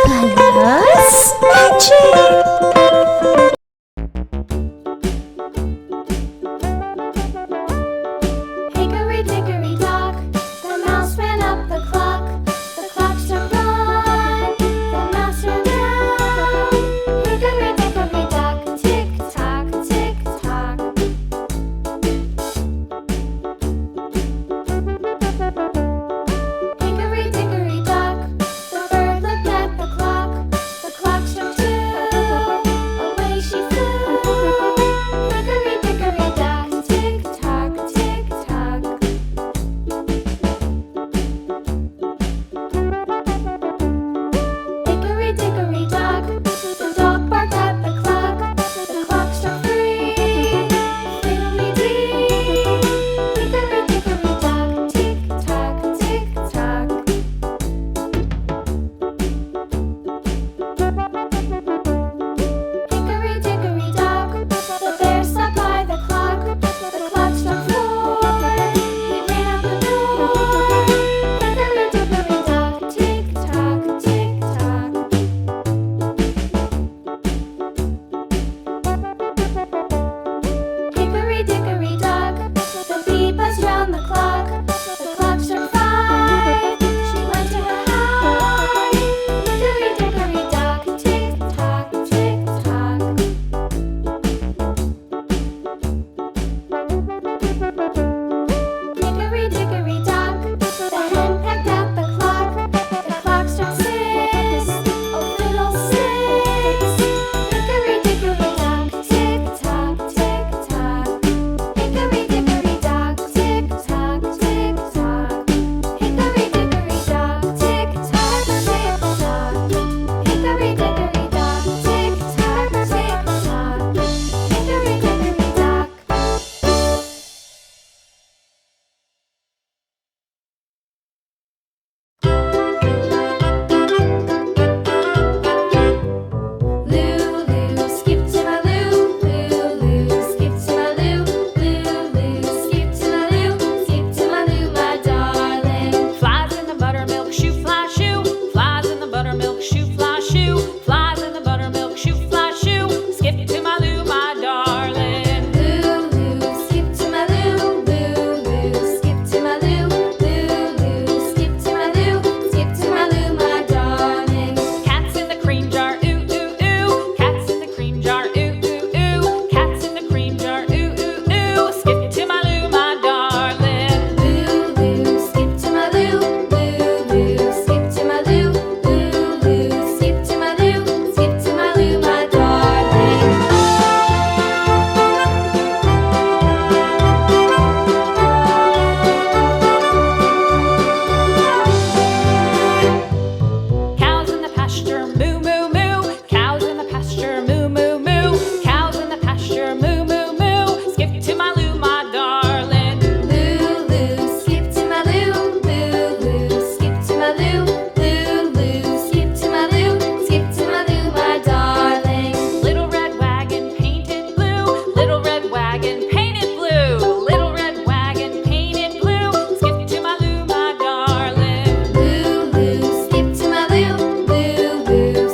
Colors Magic! Hickory dickory dock, the mouse ran up the clock. The clock struck one, the mouse ran down. Hickory dickory dock, tick tock, tick tock. Hickory dickory dock, the bird looked at the clock. The clock struck two, away she flew. Hickory dickory dock, tick tock, tick tock. Hickory dickory dock, the dog barked at the clock. The clock struck three, fiddly-dee. Hickory dickory dock, tick tock, tick tock. Hickory dickory dock, the bear sat by the clock. The clock struck four, he ran out the door. Hickory dickory dock, tick tock, tick tock. Hickory dickory dock, the bee buzzed round the clock. The clock struck five, she went to her hive. Hickory dickory dock, tick tock, tick tock. Hickory dickory dock, the hen pecked at the clock. The clock struck six, oh fiddlesticks. Hickory dickory dock, tick tock, tick tock. Hickory dickory dock, tick tock, tick tock. Hickory dickory dock, tick tock, tick tock. Hickory dickory dock, tick tock, tick tock. Hickory dickory dock. Lulu, skip to my loo, Lulu, skip to my loo, Lulu, skip to my loo, my darling. Flies in the buttermilk shoe, fly shoe. Flies in the buttermilk shoe, fly shoe. Flies in the buttermilk shoe, fly shoe. Skip to my loo, my darling. Lulu, skip to my loo, Lulu, skip to my loo, Lulu, skip to my loo, my darling. Cats in the cream jar, ooh ooh ooh. Cats in the cream jar, ooh ooh ooh. Cats in the cream jar, ooh ooh ooh. Skip to my loo, my darling. Lulu, skip to my loo, Lulu, skip to my loo, Lulu, skip to my loo, my darling. Cows in the pasture, moo moo moo. Cows in the pasture, moo moo moo. Cows in the pasture, moo moo moo. Skip to my loo, my darling. Lulu, skip to my loo, Lulu, skip to my loo, Lulu, skip to my loo, my darling. Little red wagon painted blue. Little red wagon painted blue. Little red wagon painted blue. Skip to my loo, my darling. Lulu, skip to my loo, Lulu,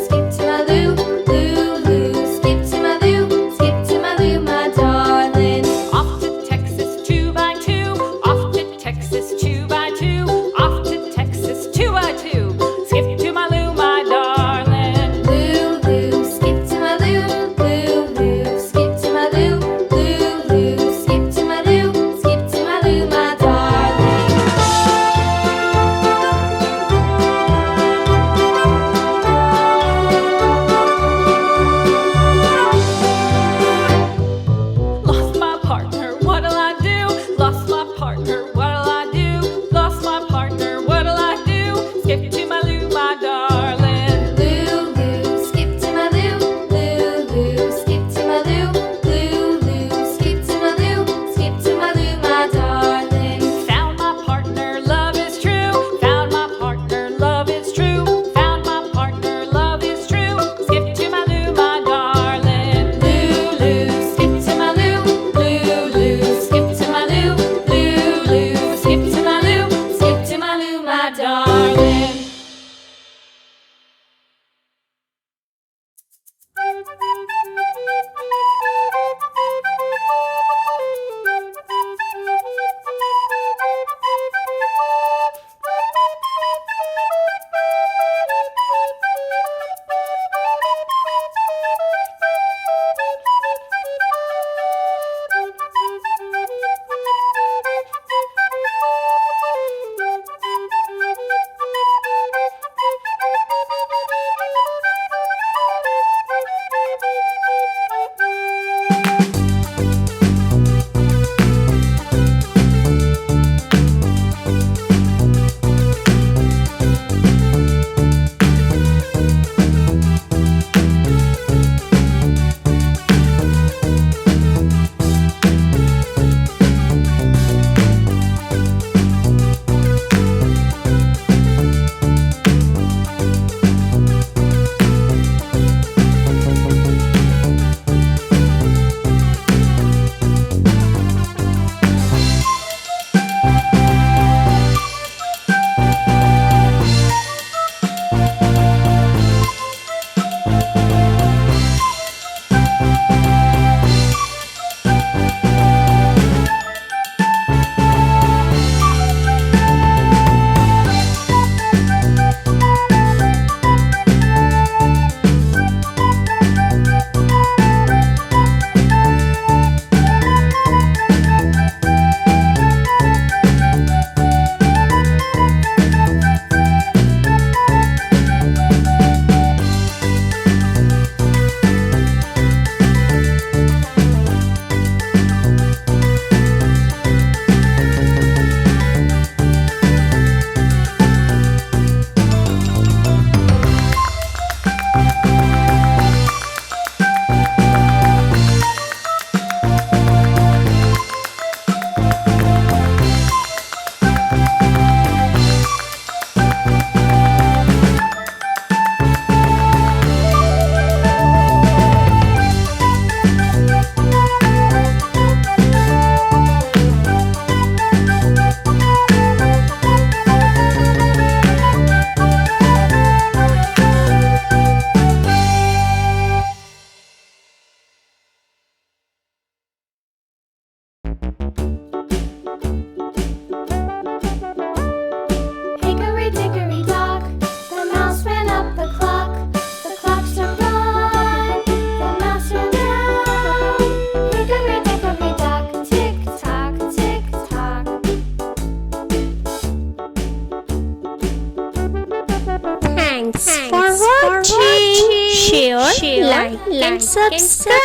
share, like, and subscribe.